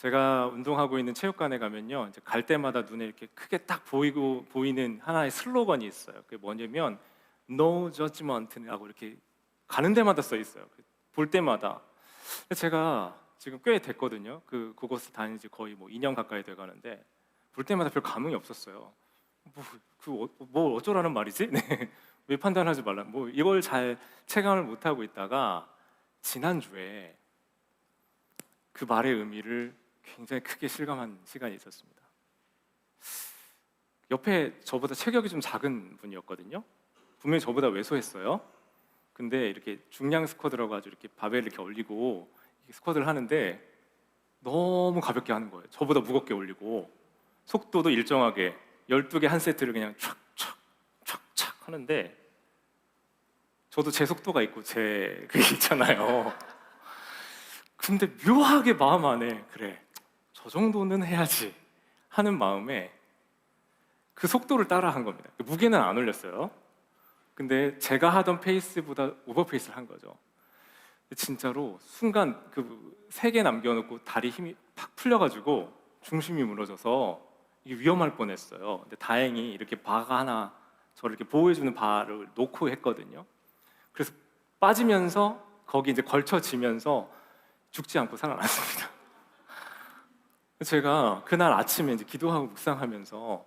제가 운동하고 있는 체육관에 가면요, 이제 갈 때마다 눈에 이렇게 크게 딱 보이는 하나의 슬로건이 있어요. 그게 뭐냐면 No Judgment라고 이렇게 가는 데마다 써 있어요. 볼 때마다. 제가 지금 꽤 됐거든요. 그곳을 다닌 지 거의 뭐 2년 가까이 돼 가는데 볼 때마다 별 감흥이 없었어요. 뭐 어쩌라는 말이지? 네. 왜 판단하지 말라? 뭐 이걸 잘 체감을 못 하고 있다가 지난주에 그 말의 의미를 굉장히 크게 실감한 시간이 있었습니다. 옆에 저보다 체격이 좀 작은 분이었거든요. 분명히 저보다 왜소했어요. 근데 이렇게 중량 스쿼드라고 아주 이렇게 바벨을 이렇게 올리고 스쿼드를 하는데 너무 가볍게 하는 거예요. 저보다 무겁게 올리고 속도도 일정하게 12개 한 세트를 그냥 촥촥촥촥 하는데 저도 제 속도가 있고 제 그게 있잖아요. 근데 묘하게 마음 안에 그래, 저 정도는 해야지 하는 마음에 그 속도를 따라 한 겁니다. 무게는 안 올렸어요. 근데 제가 하던 페이스보다 오버페이스를 한 거죠. 진짜로 순간 그 3개 남겨놓고 다리 힘이 팍 풀려가지고 중심이 무너져서 이게 위험할 뻔했어요. 근데 다행히 이렇게 바가 하나 저를 이렇게 보호해주는 바를 놓고 했거든요. 그래서 빠지면서 거기 이제 걸쳐지면서 죽지 않고 살아났습니다. 제가 그날 아침에 이제 기도하고 묵상하면서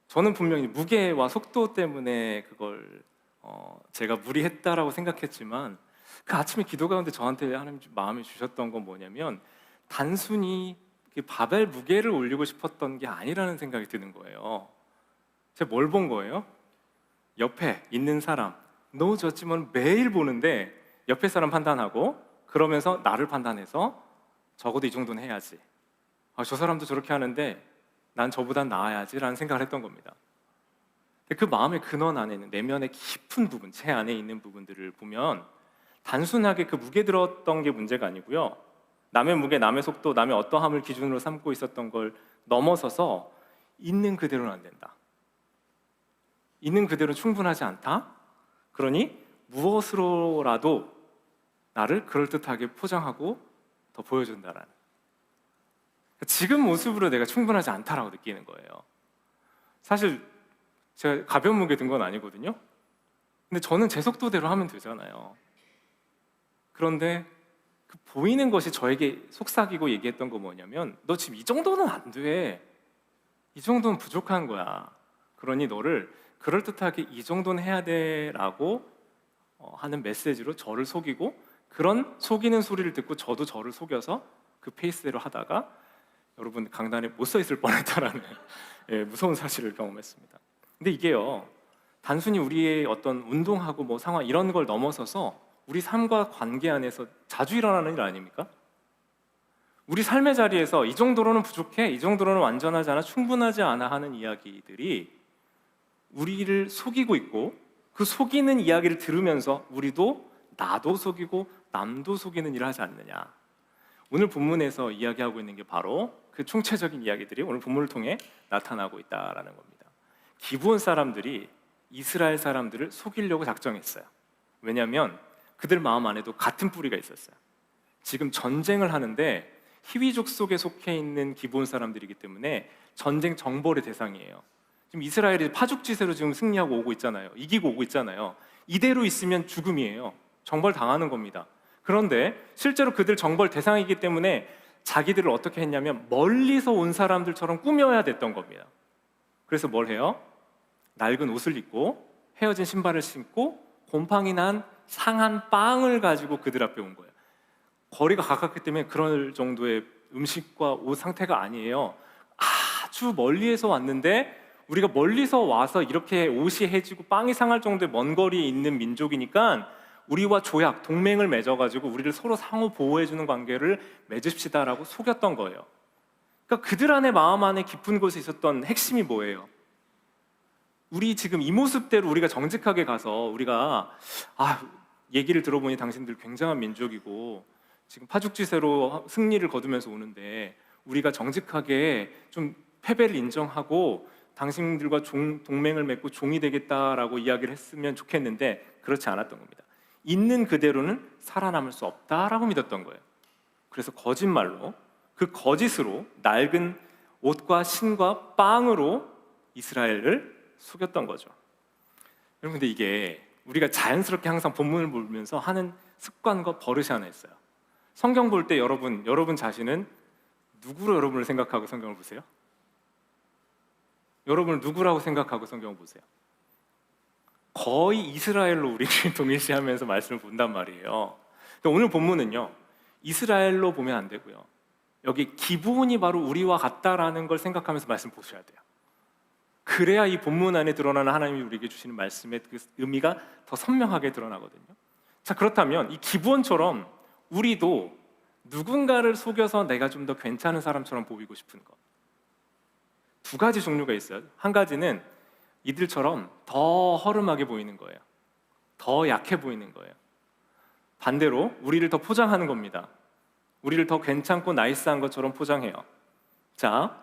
저는 분명히 무게와 속도 때문에 그걸 제가 무리했다라고 생각했지만 그 아침에 기도 가운데 저한테 하나님 마음에 주셨던 건 뭐냐면 단순히 그 바벨 무게를 올리고 싶었던 게 아니라는 생각이 드는 거예요. 제가 뭘 본 거예요? 옆에 있는 사람 너 졌지만 매일 보는데 옆에 사람 판단하고 그러면서 나를 판단해서 적어도 이 정도는 해야지. 저 사람도 저렇게 하는데 난 저보단 나아야지 라는 생각을 했던 겁니다. 그 마음의 근원 안에는 내면의 깊은 부분, 제 안에 있는 부분들을 보면 단순하게 그 무게 들었던 게 문제가 아니고요, 남의 무게, 남의 속도, 남의 어떠함을 기준으로 삼고 있었던 걸 넘어서서 있는 그대로는 안 된다, 있는 그대로 충분하지 않다. 그러니 무엇으로라도 나를 그럴듯하게 포장하고 더 보여준다라는, 지금 모습으로 내가 충분하지 않다라고 느끼는 거예요. 사실 제가 가벼운 무게 든 건 아니거든요. 근데 저는 제 속도대로 하면 되잖아요. 그런데 그 보이는 것이 저에게 속삭이고 얘기했던 거 뭐냐면 너 지금 이 정도는 안 돼. 이 정도는 부족한 거야. 그러니 너를 그럴듯하게 이 정도는 해야 돼 라고 하는 메시지로 저를 속이고, 그런 속이는 소리를 듣고 저도 저를 속여서 그 페이스대로 하다가 여러분 강단에 못 서 있을 뻔했다라는 무서운 사실을 경험했습니다. 근데 이게요, 단순히 우리의 어떤 운동하고 뭐 상황 이런 걸 넘어서서 우리 삶과 관계 안에서 자주 일어나는 일 아닙니까? 우리 삶의 자리에서 이 정도로는 부족해, 이 정도로는 완전하지 않아, 충분하지 않아 하는 이야기들이 우리를 속이고 있고, 그 속이는 이야기를 들으면서 우리도 나도 속이고 남도 속이는 일을 하지 않느냐. 오늘 본문에서 이야기하고 있는 게 바로 그 총체적인 이야기들이 오늘 본문을 통해 나타나고 있다라는 겁니다. 기브온 사람들이 이스라엘 사람들을 속이려고 작정했어요. 왜냐하면 그들 마음 안에도 같은 뿌리가 있었어요. 지금 전쟁을 하는데 히위족 속에 속해 있는 기브온 사람들이기 때문에 전쟁 정벌의 대상이에요. 지금 이스라엘이 파죽지세로 지금 승리하고 오고 있잖아요. 이기고 오고 있잖아요. 이대로 있으면 죽음이에요. 정벌 당하는 겁니다. 그런데 실제로 그들 정벌 대상이기 때문에 자기들을 어떻게 했냐면 멀리서 온 사람들처럼 꾸며야 됐던 겁니다. 그래서 뭘 해요? 낡은 옷을 입고 헤어진 신발을 신고 곰팡이 난 상한 빵을 가지고 그들 앞에 온 거예요. 거리가 가깝기 때문에 그럴 정도의 음식과 옷 상태가 아니에요. 아주 멀리에서 왔는데 우리가 멀리서 와서 이렇게 옷이 해지고 빵이 상할 정도의 먼 거리에 있는 민족이니까 우리와 조약, 동맹을 맺어가지고 우리를 서로 상호 보호해주는 관계를 맺읍시다라고 속였던 거예요. 그러니까 그들 안에 마음 안에 깊은 곳에 있었던 핵심이 뭐예요? 우리 지금 이 모습대로 우리가 정직하게 가서 우리가 얘기를 들어보니 당신들 굉장한 민족이고 지금 파죽지세로 승리를 거두면서 오는데 우리가 정직하게 좀 패배를 인정하고 당신들과 동맹을 맺고 종이 되겠다라고 이야기를 했으면 좋겠는데 그렇지 않았던 겁니다. 있는 그대로는 살아남을 수 없다라고 믿었던 거예요. 그래서 거짓말로 그 거짓으로 낡은 옷과 신과 빵으로 이스라엘을 속였던 거죠. 여러분, 근데 이게 우리가 자연스럽게 항상 본문을 보면서 하는 습관과 버릇이 하나 있어요. 성경 볼 때 여러분 자신은 누구로 여러분을 생각하고 성경을 보세요? 여러분을 누구라고 생각하고 성경을 보세요? 거의 이스라엘로 우리를 동일시하면서 말씀을 본단 말이에요. 근데 오늘 본문은요, 이스라엘로 보면 안 되고요, 여기 기브온이 바로 우리와 같다라는 걸 생각하면서 말씀 보셔야 돼요. 그래야 이 본문 안에 드러나는 하나님이 우리에게 주시는 말씀의 그 의미가 더 선명하게 드러나거든요. 자, 그렇다면 이 기브온처럼 우리도 누군가를 속여서 내가 좀 더 괜찮은 사람처럼 보이고 싶은 것, 두 가지 종류가 있어요. 한 가지는 이들처럼 더 허름하게 보이는 거예요. 더 약해 보이는 거예요. 반대로 우리를 더 포장하는 겁니다. 우리를 더 괜찮고 나이스한 것처럼 포장해요. 자,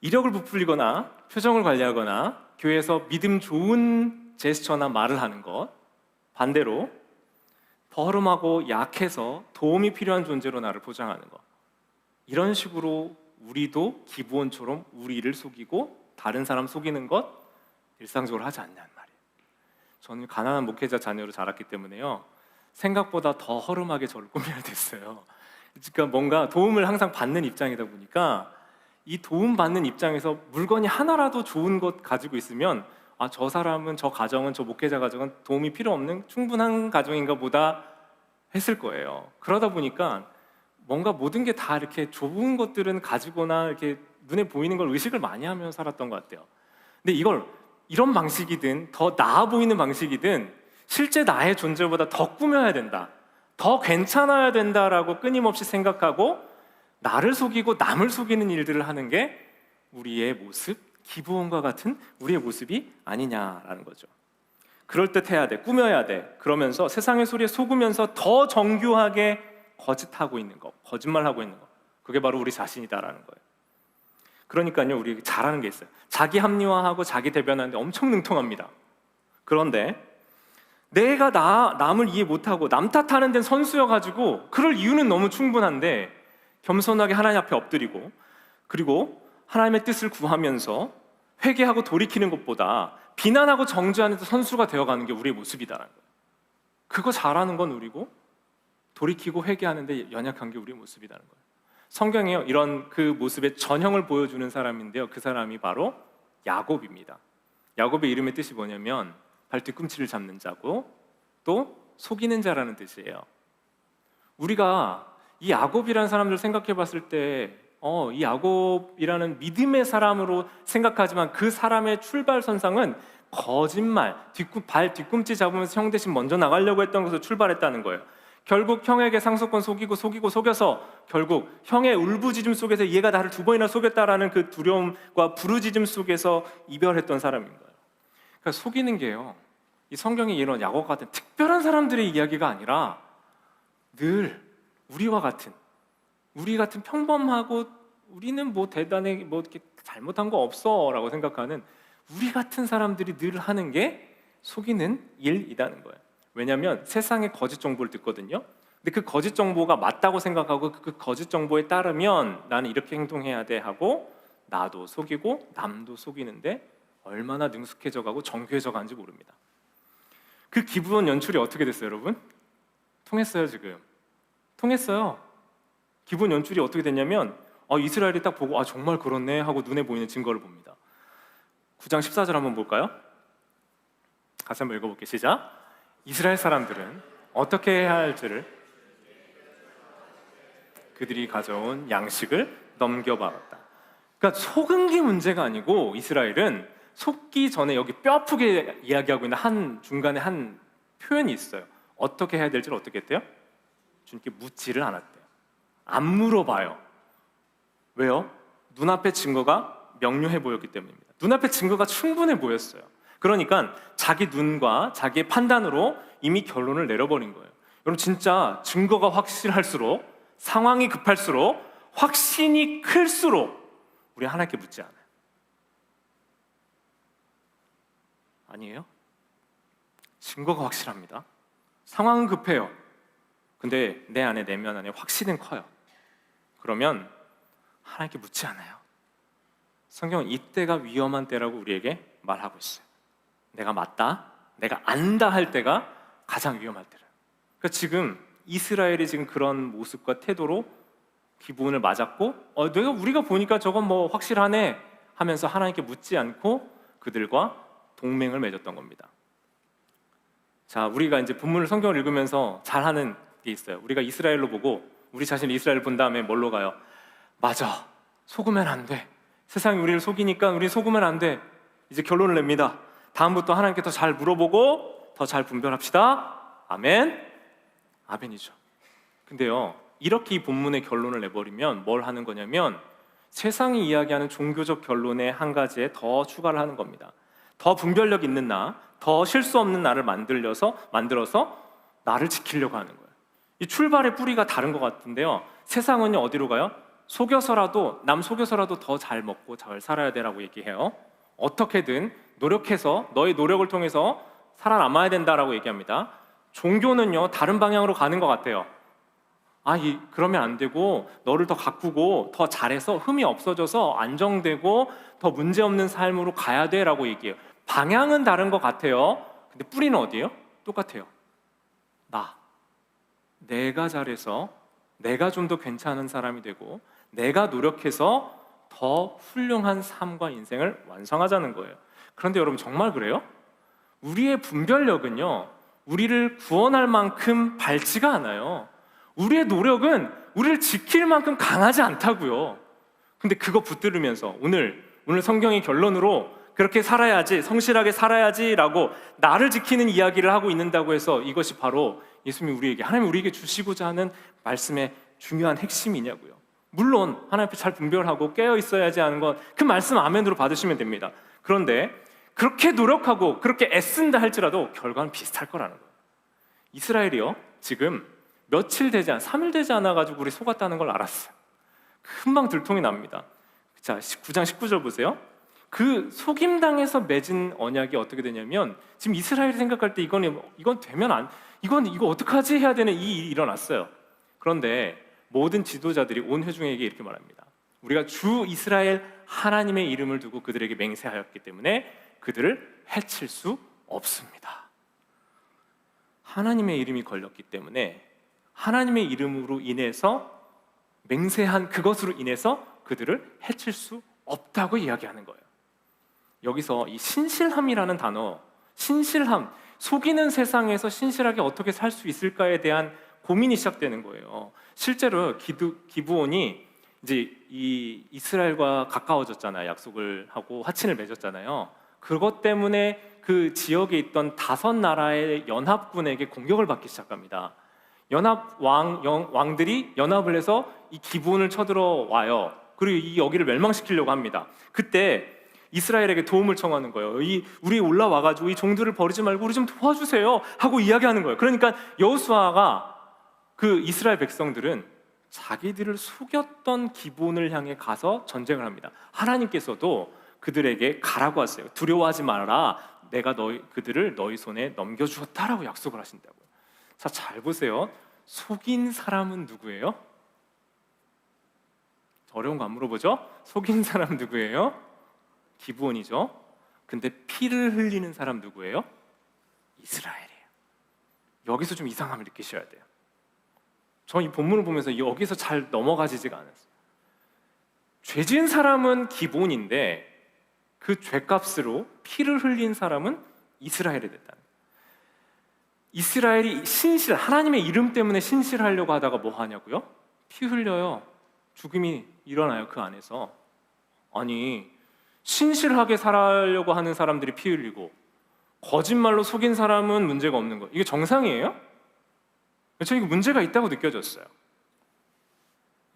이력을 부풀리거나 표정을 관리하거나 교회에서 믿음 좋은 제스처나 말을 하는 것, 반대로 더 허름하고 약해서 도움이 필요한 존재로 나를 포장하는 것, 이런 식으로 우리도 기브온처럼 우리를 속이고 다른 사람 속이는 것 일상적으로 하지 않냐는 말이에요. 저는 가난한 목회자 자녀로 자랐기 때문에요, 생각보다 더 허름하게 저를 꾸며야 됐어요. 그러니까 뭔가 도움을 항상 받는 입장이다 보니까 이 도움받는 입장에서 물건이 하나라도 좋은 것 가지고 있으면 저 사람은, 저 가정은, 저 목회자 가정은 도움이 필요 없는 충분한 가정인가 보다 했을 거예요. 그러다 보니까 뭔가 모든 게 다 이렇게 좋은 것들은 가지거나 이렇게 눈에 보이는 걸 의식을 많이 하며 살았던 것 같아요. 근데 이런 방식이든 더 나아 보이는 방식이든 실제 나의 존재보다 더 꾸며야 된다, 더 괜찮아야 된다라고 끊임없이 생각하고 나를 속이고 남을 속이는 일들을 하는 게 우리의 모습, 기브온과 같은 우리의 모습이 아니냐라는 거죠. 그럴듯해야 돼, 꾸며야 돼, 그러면서 세상의 소리에 속으면서 더 정교하게 거짓하고 있는 거, 거짓말하고 있는 거, 그게 바로 우리 자신이다라는 거예요. 그러니까요, 우리 잘하는 게 있어요. 자기 합리화하고 자기 대변하는데 엄청 능통합니다. 그런데 내가 남을 이해 못하고 남 탓하는 데는 선수여가지고 그럴 이유는 너무 충분한데 겸손하게 하나님 앞에 엎드리고 그리고 하나님의 뜻을 구하면서 회개하고 돌이키는 것보다 비난하고 정죄하는 데 선수가 되어가는 게 우리의 모습이다라는 거예요. 그거 잘하는 건 우리고 돌이키고 회개하는 데 연약한 게 우리의 모습이라는 거예요. 성경에요, 이런 그 모습의 전형을 보여주는 사람인데요, 그 사람이 바로 야곱입니다. 야곱의 이름의 뜻이 뭐냐면 발 뒤꿈치를 잡는 자고 또 속이는 자라는 뜻이에요. 우리가 이 야곱이라는 사람들 생각해 봤을 때 이 야곱이라는 믿음의 사람으로 생각하지만 그 사람의 출발선상은 거짓말, 발 뒤꿈치 잡으면서 형 대신 먼저 나가려고 했던 것으로 출발했다는 거예요. 결국 형에게 상속권 속여서 결국 형의 울부짖음 속에서 얘가 나를 2번이나 속였다라는 그 두려움과 부르짖음 속에서 이별했던 사람인 거예요. 그러니까 속이는 게요, 이 성경에 이런 야곱 같은 특별한 사람들의 이야기가 아니라 늘 우리와 같은, 우리 같은 평범하고 우리는 뭐 대단히 뭐 이렇게 잘못한 거 없어라고 생각하는 우리 같은 사람들이 늘 하는 게 속이는 일이라는 거예요. 왜냐하면 세상에 거짓 정보를 듣거든요. 근데 그 거짓 정보가 맞다고 생각하고 그 거짓 정보에 따르면 나는 이렇게 행동해야 돼 하고 나도 속이고 남도 속이는데 얼마나 능숙해져 가고 정교해져 가는지 모릅니다. 그 기브온 연출이 어떻게 됐어요, 여러분? 통했어요. 지금 통했어요. 기브온 연출이 어떻게 됐냐면 이스라엘이 딱 보고 정말 그렇네 하고 눈에 보이는 증거를 봅니다. 9장 14절 한번 볼까요? 같이 한번 읽어볼게요. 시작. 이스라엘 사람들은 어떻게 해야 할지를 그들이 가져온 양식을 넘겨받았다. 그러니까 속은 게 문제가 아니고 이스라엘은 속기 전에 여기 뼈아프게 이야기하고 있는 중간에 한 표현이 있어요. 어떻게 해야 될지를 어떻게 했대요? 주님께 묻지를 않았대요. 안 물어봐요. 왜요? 눈앞의 증거가 명료해 보였기 때문입니다. 눈앞의 증거가 충분해 보였어요. 그러니까 자기 눈과 자기의 판단으로 이미 결론을 내려버린 거예요. 여러분, 진짜 증거가 확실할수록, 상황이 급할수록, 확신이 클수록 우리 하나님께 묻지 않아요. 아니에요? 증거가 확실합니다. 상황은 급해요. 근데 내 안에, 내면 안에 확신은 커요. 그러면 하나님께 묻지 않아요. 성경은 이때가 위험한 때라고 우리에게 말하고 있어요. 내가 맞다, 내가 안다 할 때가 가장 위험할 때라. 그러니까 지금 이스라엘이 지금 그런 모습과 태도로 기브온을 맞았고, 우리가 보니까 저건 뭐 확실하네 하면서 하나님께 묻지 않고 그들과 동맹을 맺었던 겁니다. 자, 우리가 이제 본문을 성경을 읽으면서 잘하는 게 있어요. 우리가 이스라엘로 보고 우리 자신이 이스라엘 본 다음에 뭘로 가요? 맞아, 속으면 안 돼. 세상이 우리를 속이니까 우리 속으면 안 돼. 이제 결론을 냅니다. 다음부터 하나님께 더 잘 물어보고 더 잘 분별합시다. 아멘. 아멘이죠. 근데요, 이렇게 이 본문의 결론을 내버리면 뭘 하는 거냐면 세상이 이야기하는 종교적 결론의 한 가지에 더 추가를 하는 겁니다. 더 분별력 있는 나, 더 실수 없는 나를 만들어서 나를 지키려고 하는 거예요. 이 출발의 뿌리가 다른 것 같은데요, 세상은요 어디로 가요? 남 속여서라도 더 잘 먹고 잘 살아야 되라고 얘기해요. 어떻게든 노력해서 너의 노력을 통해서 살아남아야 된다라고 얘기합니다. 종교는요 다른 방향으로 가는 것 같아요. 그러면 안 되고 너를 더 가꾸고 더 잘해서 흠이 없어져서 안정되고 더 문제없는 삶으로 가야 돼라고 얘기해요. 방향은 다른 것 같아요. 근데 뿌리는 어디예요? 똑같아요. 내가 잘해서 내가 좀 더 괜찮은 사람이 되고 내가 노력해서 더 훌륭한 삶과 인생을 완성하자는 거예요. 그런데 여러분 정말 그래요? 우리의 분별력은요 우리를 구원할 만큼 밝지가 않아요. 우리의 노력은 우리를 지킬 만큼 강하지 않다고요. 근데 그거 붙들으면서 오늘 성경의 결론으로 그렇게 살아야지, 성실하게 살아야지라고 나를 지키는 이야기를 하고 있는다고 해서 이것이 바로 예수님이 하나님이 우리에게 주시고자 하는 말씀의 중요한 핵심이냐고요. 물론 하나님 앞에 잘 분별하고 깨어 있어야지 하는 건 그 말씀 아멘으로 받으시면 됩니다. 그런데 그렇게 노력하고 그렇게 애쓴다 할지라도 결과는 비슷할 거라는 거예요. 이스라엘이요 지금 3일 되지 않아 가지고 우리 속았다는 걸 알았어요. 금방 들통이 납니다. 자, 9장 19절 보세요. 그 속임당해서 맺은 언약이 어떻게 되냐면 지금 이스라엘이 생각할 때 이건 되면 이거 어떡하지 해야 되는 이 일이 일어났어요. 그런데 모든 지도자들이 온 회중에게 이렇게 말합니다. 우리가 주 이스라엘 하나님의 이름을 두고 그들에게 맹세하였기 때문에 그들을 해칠 수 없습니다. 하나님의 이름이 걸렸기 때문에 하나님의 이름으로 인해서 맹세한 그것으로 인해서 그들을 해칠 수 없다고 이야기하는 거예요. 여기서 이 신실함이라는 단어, 신실함, 속이는 세상에서 신실하게 어떻게 살 수 있을까에 대한 고민이 시작되는 거예요. 실제로 기브온이 이제 이 이스라엘과 가까워졌잖아요. 약속을 하고 화친을 맺었잖아요. 그것 때문에 그 지역에 있던 5나라의 연합군에게 공격을 받기 시작합니다. 연합 왕들이 연합을 해서 이 기브온을 쳐들어 와요. 그리고 이 여기를 멸망시키려고 합니다. 그때 이스라엘에게 도움을 청하는 거예요. 우리 올라와가지고 이 종들을 버리지 말고 우리 좀 도와주세요 하고 이야기하는 거예요. 그러니까 여호수아가 그 이스라엘 백성들은 자기들을 속였던 기브온을 향해 가서 전쟁을 합니다. 하나님께서도 그들에게 가라고 하세요. 두려워하지 말아라. 내가 그들을 너희 손에 넘겨주었다라고 약속을 하신다고요. 자, 잘 보세요. 속인 사람은 누구예요? 어려운 거 안 물어보죠? 속인 사람 누구예요? 기브온이죠. 근데 피를 흘리는 사람 누구예요? 이스라엘이에요. 여기서 좀 이상함을 느끼셔야 돼요. 저 이 본문을 보면서 여기서 잘 넘어가지지가 않았어요. 죄 지은 사람은 기브온인데 그 죄값으로 피를 흘린 사람은 이스라엘이 됐다. 이스라엘이 하나님의 이름 때문에 신실하려고 하다가 뭐 하냐고요? 피 흘려요. 죽음이 일어나요. 그 안에서. 아니, 신실하게 살아려고 하는 사람들이 피 흘리고 거짓말로 속인 사람은 문제가 없는 거. 이게 정상이에요? 저는 이게 문제가 있다고 느껴졌어요.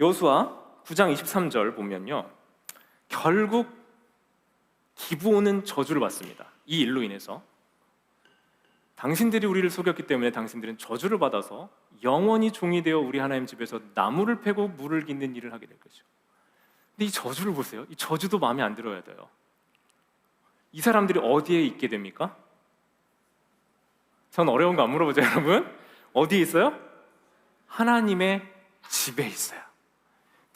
여호수아 9장 23절 보면요, 결국 기브온은 저주를 받습니다. 이 일로 인해서 당신들이 우리를 속였기 때문에 당신들은 저주를 받아서 영원히 종이 되어 우리 하나님 집에서 나무를 패고 물을 깃는 일을 하게 될 것이죠. 근데 이 저주를 보세요. 이 저주도 마음에 안 들어야 돼요. 이 사람들이 어디에 있게 됩니까? 전 어려운 거 안 물어보죠, 여러분. 어디에 있어요? 하나님의 집에 있어요.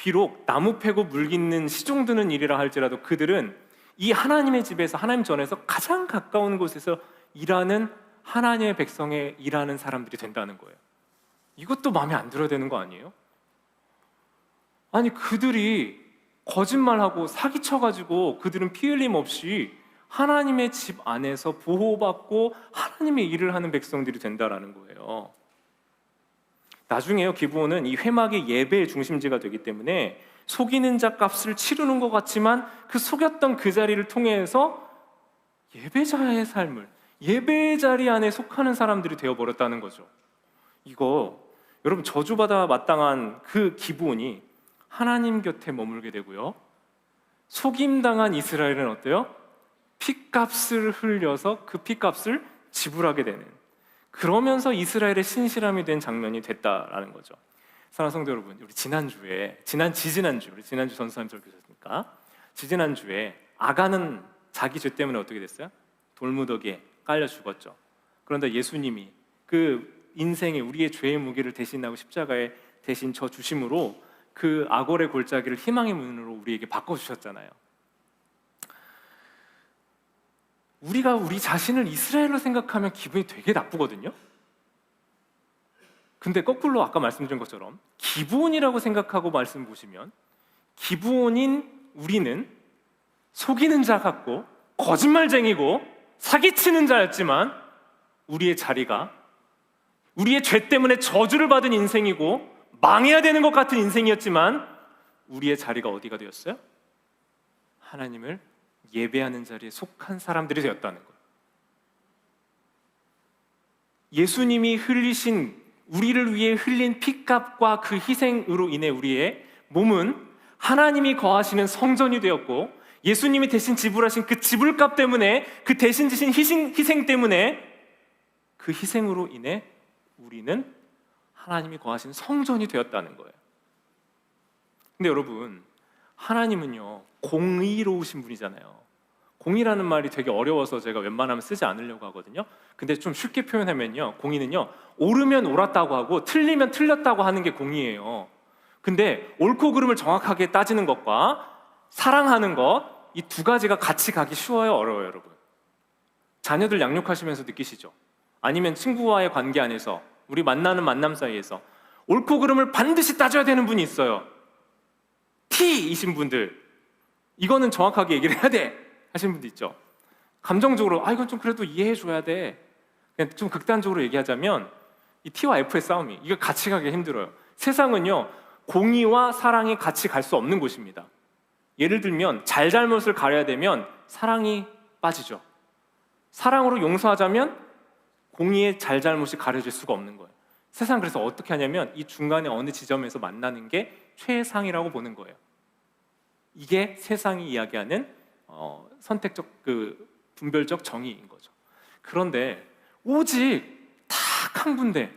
비록 나무 패고 물 깃는 시종 드는 일이라 할지라도 그들은 이 하나님의 집에서, 하나님 전에서 가장 가까운 곳에서 일하는 하나님의 백성에 일하는 사람들이 된다는 거예요. 이것도 마음에 안 들어야 되는 거 아니에요? 아니, 그들이 거짓말하고 사기쳐가지고 그들은 피 흘림 없이 하나님의 집 안에서 보호받고 하나님의 일을 하는 백성들이 된다라는 거예요. 나중에요, 기브온은 이 회막의 예배의 중심지가 되기 때문에 속이는 자 값을 치르는 것 같지만 그 속였던 그 자리를 통해서 예배자의 삶을, 예배의 자리 안에 속하는 사람들이 되어버렸다는 거죠. 이거 여러분, 저주받아 마땅한 그 기브온이 하나님 곁에 머물게 되고요, 속임당한 이스라엘은 어때요? 핏값을 흘려서 그 핏값을 지불하게 되는, 그러면서 이스라엘의 신실함이 된 장면이 됐다라는 거죠. 사랑하는 성도 여러분, 우리 지난주 우리 지난주 전수님 설교셨습니까? 지난주에 아간은 자기 죄 때문에 어떻게 됐어요? 돌무더기에 깔려 죽었죠. 그런데 예수님이 그 인생에 우리의 죄의 무게를 대신하고 십자가에 대신 져 주심으로 그 악월의 골짜기를 희망의 문으로 우리에게 바꿔주셨잖아요. 우리가 우리 자신을 이스라엘로 생각하면 기분이 되게 나쁘거든요. 근데 거꾸로 아까 말씀드린 것처럼 기브온이라고 생각하고 말씀 보시면, 기브온인 우리는 속이는 자 같고 거짓말쟁이고 사기치는 자였지만 우리의 자리가 우리의 죄 때문에 저주를 받은 인생이고 망해야 되는 것 같은 인생이었지만 우리의 자리가 어디가 되었어요? 하나님을 예배하는 자리에 속한 사람들이 되었다는 거예요. 예수님이 흘리신, 우리를 위해 흘린 핏값과 그 희생으로 인해 우리의 몸은 하나님이 거하시는 성전이 되었고, 예수님이 대신 지불하신 그 지불값 때문에, 그 대신 지신 희생 때문에, 그 희생으로 인해 우리는 하나님이 거하시는 성전이 되었다는 거예요. 근데 여러분, 하나님은요 공의로우신 분이잖아요. 공의라는 말이 되게 어려워서 제가 웬만하면 쓰지 않으려고 하거든요. 근데 좀 쉽게 표현하면요, 공의는요 옳으면 옳았다고 하고 틀리면 틀렸다고 하는 게 공의예요. 근데 옳고 그름을 정확하게 따지는 것과 사랑하는 것, 이 두 가지가 같이 가기 쉬워요, 어려워요, 여러분? 자녀들 양육하시면서 느끼시죠? 아니면 친구와의 관계 안에서, 우리 만나는 만남 사이에서 옳고 그름을 반드시 따져야 되는 분이 있어요. T이신 분들, 이거는 정확하게 얘기를 해야 돼 하시는 분도 있죠. 감정적으로 이건 좀 그래도 이해해 줘야 돼, 그냥 좀 극단적으로 얘기하자면 이 T와 F의 싸움이, 이거 같이 가기 힘들어요. 세상은요 공의와 사랑이 같이 갈 수 없는 곳입니다. 예를 들면 잘잘못을 가려야 되면 사랑이 빠지죠. 사랑으로 용서하자면 공의의 잘잘못이 가려질 수가 없는 거예요. 세상 그래서 어떻게 하냐면 이 중간에 어느 지점에서 만나는 게 최상이라고 보는 거예요. 이게 세상이 이야기하는 선택적, 그 분별적 정의인 거죠. 그런데 오직 딱 한 분데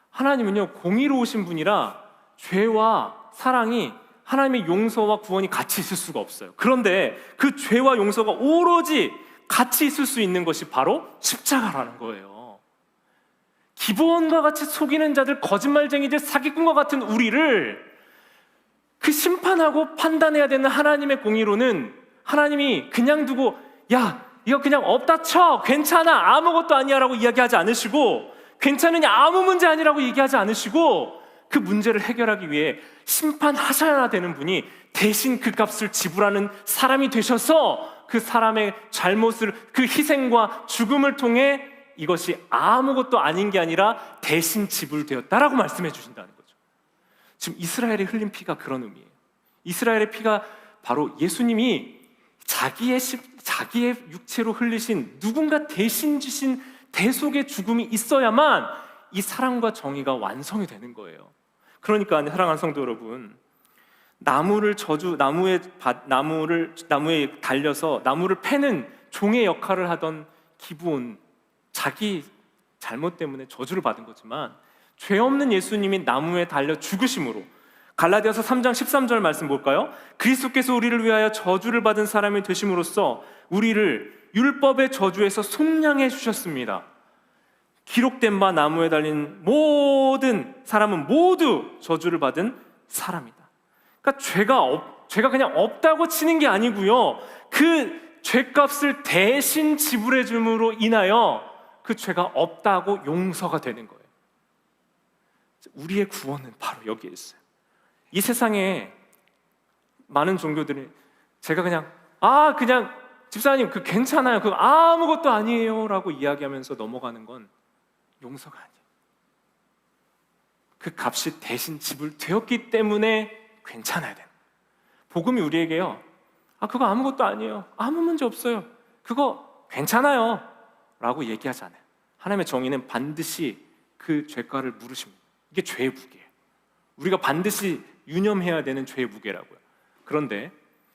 하나님은요 공의로우신 분이라 죄와 사랑이, 하나님의 용서와 구원이 같이 있을 수가 없어요. 그런데 그 죄와 용서가 오로지 같이 있을 수 있는 것이 바로 십자가라는 거예요. 기브온과 같이 속이는 자들, 거짓말쟁이들, 사기꾼과 같은 우리를 그 심판하고 판단해야 되는 하나님의 공의로는 하나님이 그냥 두고 야 이거 그냥 없다 쳐, 괜찮아, 아무것도 아니야 라고 이야기하지 않으시고, 괜찮으냐, 아무 문제 아니라고 얘기하지 않으시고, 그 문제를 해결하기 위해 심판하셔야 되는 분이 대신 그 값을 지불하는 사람이 되셔서 그 사람의 잘못을, 그 희생과 죽음을 통해 이것이 아무것도 아닌 게 아니라 대신 지불되었다라고 말씀해 주신다는 거죠. 지금 이스라엘의 흘린 피가 그런 의미예요. 이스라엘의 피가 바로 예수님이 자기의 육체로 흘리신, 누군가 대신 지신 대속의 죽음이 있어야만 이 사랑과 정의가 완성이 되는 거예요. 그러니까 사랑하는 성도 여러분, 나무에 달려서 나무를 패는 종의 역할을 하던 기브온, 자기 잘못 때문에 저주를 받은 거지만 죄 없는 예수님이 나무에 달려 죽으심으로, 갈라디아서 3장 13절 말씀 볼까요? 그리스도께서 우리를 위하여 저주를 받은 사람이 되심으로써 우리를 율법의 저주에서 속량해 주셨습니다. 기록된 바 나무에 달린 모든 사람은 모두 저주를 받은 사람이다. 그러니까 죄가 그냥 없다고 치는 게 아니고요, 그 죄값을 대신 지불해 줌으로 인하여 그 죄가 없다고 용서가 되는 거예요. 우리의 구원은 바로 여기에 있어요. 이 세상에 많은 종교들이 제가 그냥 집사님 그 괜찮아요, 그거 아무것도 아니에요 라고 이야기하면서 넘어가는 건 용서가 아니에요. 그 값이 대신 지불되었기 때문에 괜찮아야 돼요. 복음이 우리에게요, 그거 아무것도 아니에요, 아무 문제 없어요, 그거 괜찮아요 라고 얘기하지 않아요. 하나님의 정의는 반드시 그 죄가를 물으십니다. 이게 죄의 무게예요. 우리가 반드시 유념해야 되는 죄의 무게라고요. 그런데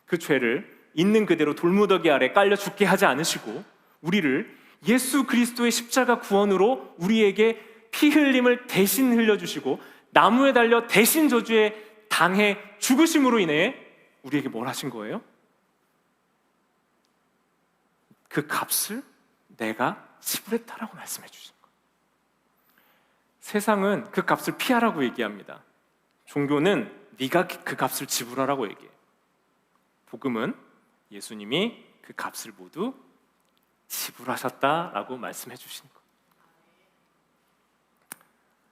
그 죄를 있는 그대로 돌무더기 아래 깔려 죽게 하지 않으시고 우리를 예수 그리스도의 십자가 구원으로 우리에게 피 흘림을 대신 흘려주시고 나무에 달려 대신 저주에 당해 죽으심으로 인해 우리에게 뭘 하신 거예요? 그 값을 내가 지불했다라고 말씀해 주신 거예요. 세상은 그 값을 피하라고 얘기합니다. 종교는 네가 그 값을 지불하라고 얘기해요. 복음은 예수님이 그 값을 모두 지불하셨다라고 말씀해 주신 거예요.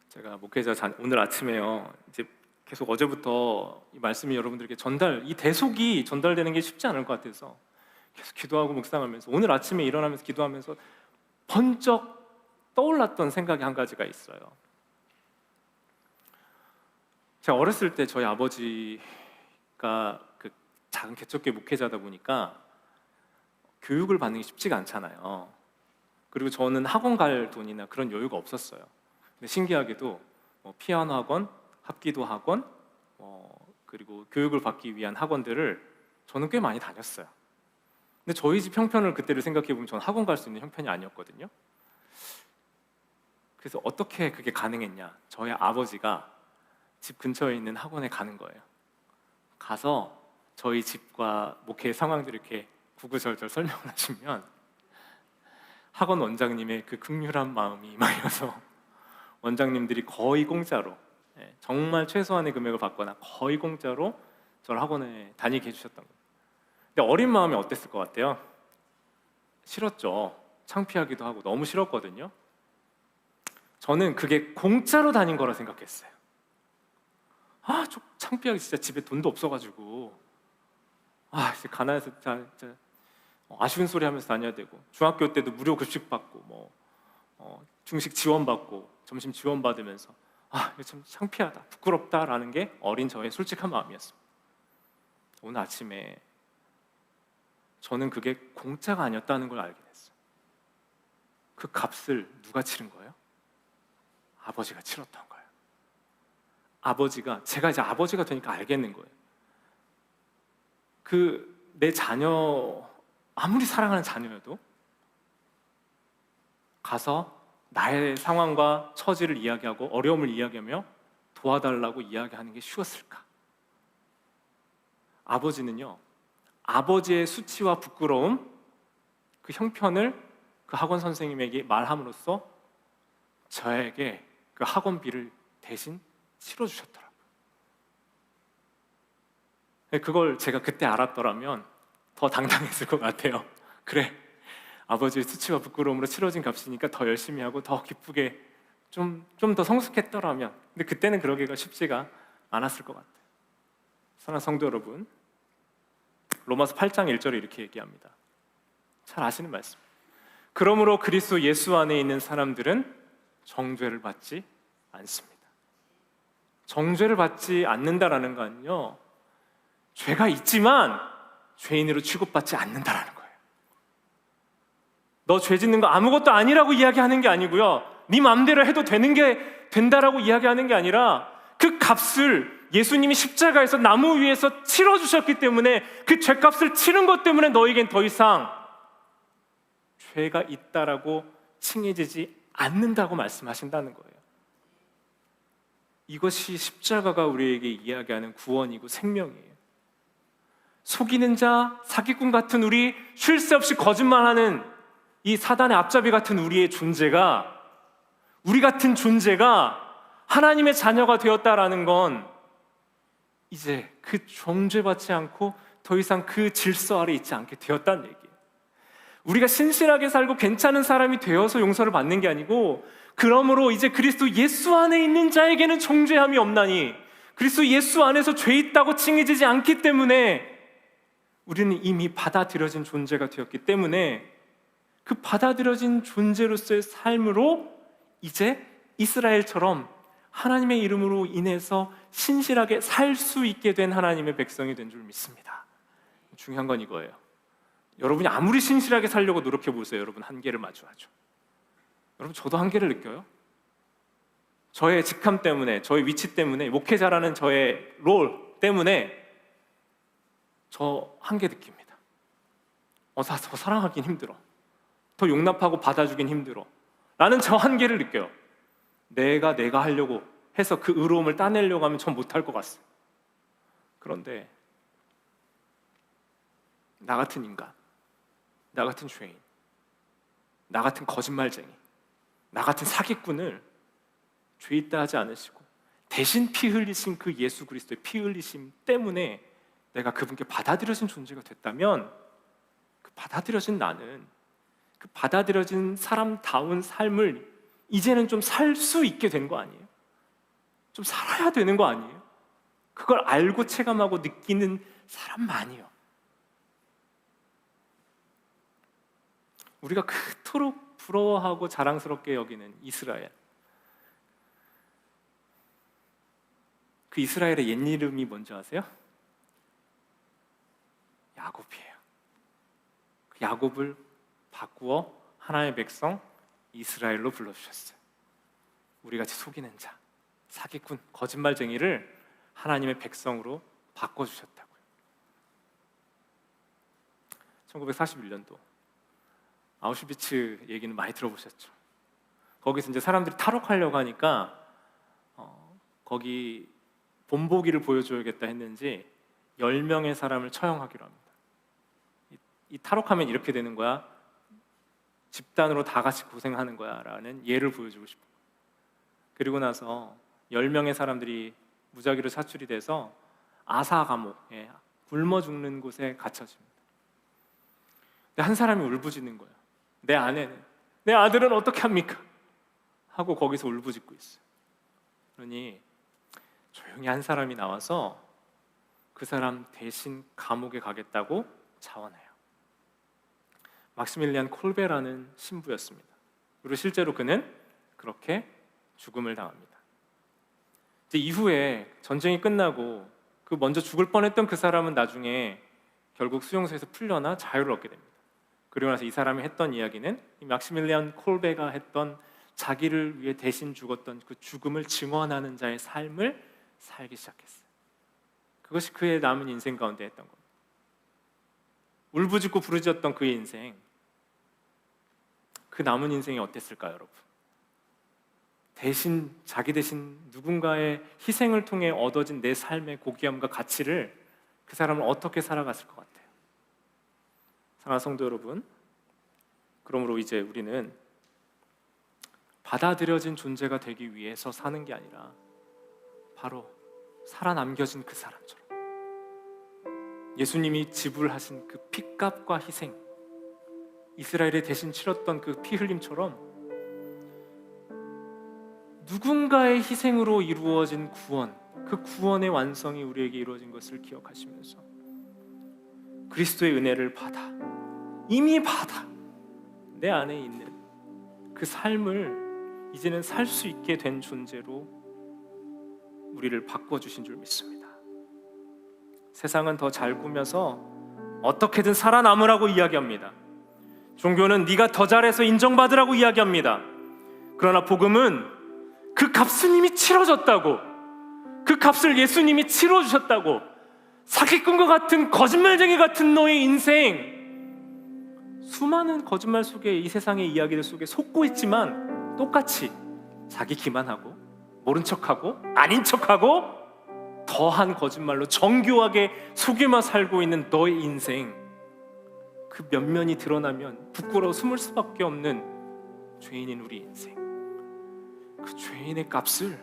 제가 목회자 오늘 아침에요, 이제 계속 어제부터 이 말씀이 여러분들에게 이 대속이 전달되는 게 쉽지 않을 것 같아서 계속 기도하고 묵상하면서 오늘 아침에 일어나면서 기도하면서 번쩍 떠올랐던 생각이 한 가지가 있어요. 제가 어렸을 때 저희 아버지가 그 작은 개척교회 목회자다 보니까 교육을 받는 게 쉽지가 않잖아요. 그리고 저는 학원 갈 돈이나 그런 여유가 없었어요. 근데 신기하게도 피아노 학원, 합기도 학원, 그리고 교육을 받기 위한 학원들을 저는 꽤 많이 다녔어요. 근데 저희 집 형편을 그때를 생각해 보면 저는 학원 갈 수 있는 형편이 아니었거든요. 그래서 어떻게 그게 가능했냐? 저희 아버지가 집 근처에 있는 학원에 가는 거예요. 가서 저희 집과 목회 상황들을 이렇게 구구절절 설명을 하시면 학원 원장님의 그 극률한 마음이 임하여서 원장님들이 거의 공짜로, 정말 최소한의 금액을 받거나 거의 공짜로 저를 학원에 다니게 해주셨던 거예요. 근데 어린 마음이 어땠을 것 같아요? 싫었죠. 창피하기도 하고 너무 싫었거든요. 저는 그게 공짜로 다닌 거라 생각했어요. 좀 창피하게, 진짜 집에 돈도 없어가지고 이제 가난해서 진짜 아쉬운 소리 하면서 다녀야 되고, 중학교 때도 무료 급식 받고 중식 지원 받고 점심 지원 받으면서 이거 참 창피하다, 부끄럽다라는 게 어린 저의 솔직한 마음이었습니다. 오늘 아침에 저는 그게 공짜가 아니었다는 걸 알게 됐어요. 그 값을 누가 치른 거예요? 아버지가 치렀던 거예요. 제가 이제 아버지가 되니까 알겠는 거예요. 내 자녀, 아무리 사랑하는 자녀여도 가서 나의 상황과 처지를 이야기하고 어려움을 이야기하며 도와달라고 이야기하는 게 쉬웠을까? 아버지는요, 아버지의 수치와 부끄러움, 그 형편을 그 학원 선생님에게 말함으로써 저에게 그 학원비를 대신 치러주셨더라고요. 그걸 제가 그때 알았더라면 더 당당했을 것 같아요. 그래, 아버지의 수치와 부끄러움으로 치러진 값이니까 더 열심히 하고 더 기쁘게 좀 더 성숙했더라면. 근데 그때는 그러기가 쉽지가 않았을 것 같아요. 사랑하는 성도 여러분, 로마서 8장 1절에 이렇게 얘기합니다. 잘 아시는 말씀. 그러므로 그리스도 예수 안에 있는 사람들은 정죄를 받지 않습니다. 정죄를 받지 않는다라는 건요, 죄가 있지만 죄인으로 취급받지 않는다라는 거예요. 너 죄 짓는 거 아무것도 아니라고 이야기하는 게 아니고요, 네 마음대로 해도 된다라고 이야기하는 게 아니라 그 값을 예수님이 십자가에서 나무 위에서 치러주셨기 때문에 그 죄값을 치른 것 때문에 너에겐 더 이상 죄가 있다라고 칭해지지 않는다고 말씀하신다는 거예요. 이것이 십자가가 우리에게 이야기하는 구원이고 생명이에요. 속이는 자, 사기꾼 같은 우리, 쉴 새 없이 거짓말하는 이 사단의 앞잡이 같은 우리 같은 존재가 하나님의 자녀가 되었다라는 건 이제 그 정죄받지 않고 더 이상 그 질서 아래 있지 않게 되었다는 얘기예요. 우리가 신실하게 살고 괜찮은 사람이 되어서 용서를 받는 게 아니고, 그러므로 이제 그리스도 예수 안에 있는 자에게는 정죄함이 없나니, 그리스도 예수 안에서 죄 있다고 칭해지지 않기 때문에 우리는 이미 받아들여진 존재가 되었기 때문에 그 받아들여진 존재로서의 삶으로 이제 이스라엘처럼 하나님의 이름으로 인해서 신실하게 살 수 있게 된 하나님의 백성이 된 줄 믿습니다. 중요한 건 이거예요. 여러분이 아무리 신실하게 살려고 노력해 보세요. 여러분 한계를 마주하죠. 여러분 저도 한계를 느껴요. 저의 직함 때문에, 저의 위치 때문에, 목회자라는 저의 롤 때문에 저 한계 느낍니다. 더 사랑하긴 힘들어. 더 용납하고 받아주긴 힘들어. 라는 저 한계를 느껴요. 내가 하려고 해서 그 의로움을 따내려고 하면 전 못할 것 같아요. 그런데 나 같은 인간, 나 같은 죄인, 나 같은 거짓말쟁이, 나 같은 사기꾼을 죄 있다 하지 않으시고 대신 피 흘리신 그 예수 그리스도의 피 흘리심 때문에 내가 그분께 받아들여진 존재가 됐다면, 그 받아들여진 나는 그 받아들여진 사람다운 삶을 이제는 좀 살 수 있게 된 거 아니에요? 좀 살아야 되는 거 아니에요? 그걸 알고 체감하고 느끼는 사람만이요. 우리가 그토록 부러워하고 자랑스럽게 여기는 이스라엘, 그 이스라엘의 옛 이름이 뭔지 아세요? 야곱이에요. 그 야곱을 바꾸어 하나님의 백성 이스라엘로 불러주셨어요. 우리같이 속이는 자, 사기꾼, 거짓말쟁이를 하나님의 백성으로 바꿔주셨다고요. 1941년도 아우슈비츠 얘기는 많이 들어보셨죠? 거기서 이제 사람들이 탈옥하려고 하니까 거기 본보기를 보여줘야겠다 했는지 10명의 사람을 처형하기로 합니다. 이 탈옥하면 이렇게 되는 거야, 집단으로 다 같이 고생하는 거야 라는 예를 보여주고 싶어요. 그리고 나서 10명의 사람들이 무작위로 사출이 돼서 아사 감옥에 굶어 죽는 곳에 갇혀집니다. 근데 한 사람이 울부짖는 거예요. 내 아내는, 내 아들은 어떻게 합니까? 하고 거기서 울부짖고 있어요. 그러니 조용히 한 사람이 나와서 그 사람 대신 감옥에 가겠다고 자원해요. 막시밀리안 콜베라는 신부였습니다. 그리고 실제로 그는 그렇게 죽음을 당합니다. 이제 이후에 전쟁이 끝나고 그 먼저 죽을 뻔했던 그 사람은 나중에 결국 수용소에서 풀려나 자유를 얻게 됩니다. 그리고 나서 이 사람이 했던 이야기는 이 막시밀리안 콜베가 했던 자기를 위해 대신 죽었던 그 죽음을 증언하는 자의 삶을 살기 시작했어요. 그것이 그의 남은 인생 가운데 했던 겁니다. 울부짖고 부르짖었던 그의 인생, 그 남은 인생이 어땠을까요, 여러분? 자기 대신 누군가의 희생을 통해 얻어진 내 삶의 고귀함과 가치를 그 사람은 어떻게 살아갔을 것 같아요? 사랑하는 성도 여러분, 그러므로 이제 우리는 받아들여진 존재가 되기 위해서 사는 게 아니라 바로 살아남겨진 그 사람처럼 예수님이 지불하신 그 핏값과 희생, 이스라엘에 대신 치렀던 그 피 흘림처럼 누군가의 희생으로 이루어진 구원, 그 구원의 완성이 우리에게 이루어진 것을 기억하시면서 그리스도의 은혜를 이미 받아 내 안에 있는 그 삶을 이제는 살 수 있게 된 존재로 우리를 바꿔주신 줄 믿습니다. 세상은 더 잘 꾸며서 어떻게든 살아남으라고 이야기합니다. 종교는 네가 더 잘해서 인정받으라고 이야기합니다. 그러나 복음은 그 값은 이미 치러졌다고, 그 값을 예수님이 치러주셨다고. 사기꾼과 같은 거짓말쟁이 같은 너의 인생, 수많은 거짓말 속에, 이 세상의 이야기들 속에 속고 있지만 똑같이 자기 기만하고 모른 척하고 아닌 척하고 더한 거짓말로 정교하게 속에만 살고 있는 너의 인생, 그 면면이 드러나면 부끄러워 숨을 수밖에 없는 죄인인 우리 인생, 그 죄인의 값을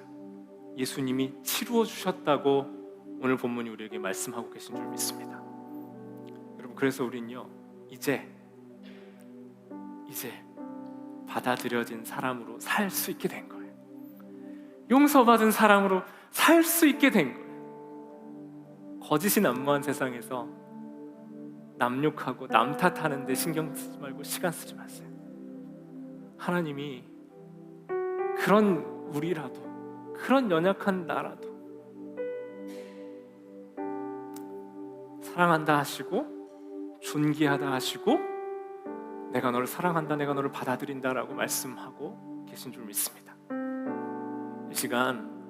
예수님이 치루어 주셨다고 오늘 본문이 우리에게 말씀하고 계신 줄 믿습니다. 여러분, 그래서 우리는요 이제 받아들여진 사람으로 살 수 있게 된 거예요. 용서받은 사람으로 살 수 있게 된 거예요. 거짓이 난무한 세상에서 남 욕하고 남 탓하는 데 신경 쓰지 말고 시간 쓰지 마세요. 하나님이 그런 우리라도, 그런 연약한 나라도 사랑한다 하시고 존귀하다 하시고 내가 너를 사랑한다, 내가 너를 받아들인다라고 말씀하고 계신 줄 믿습니다. 이 시간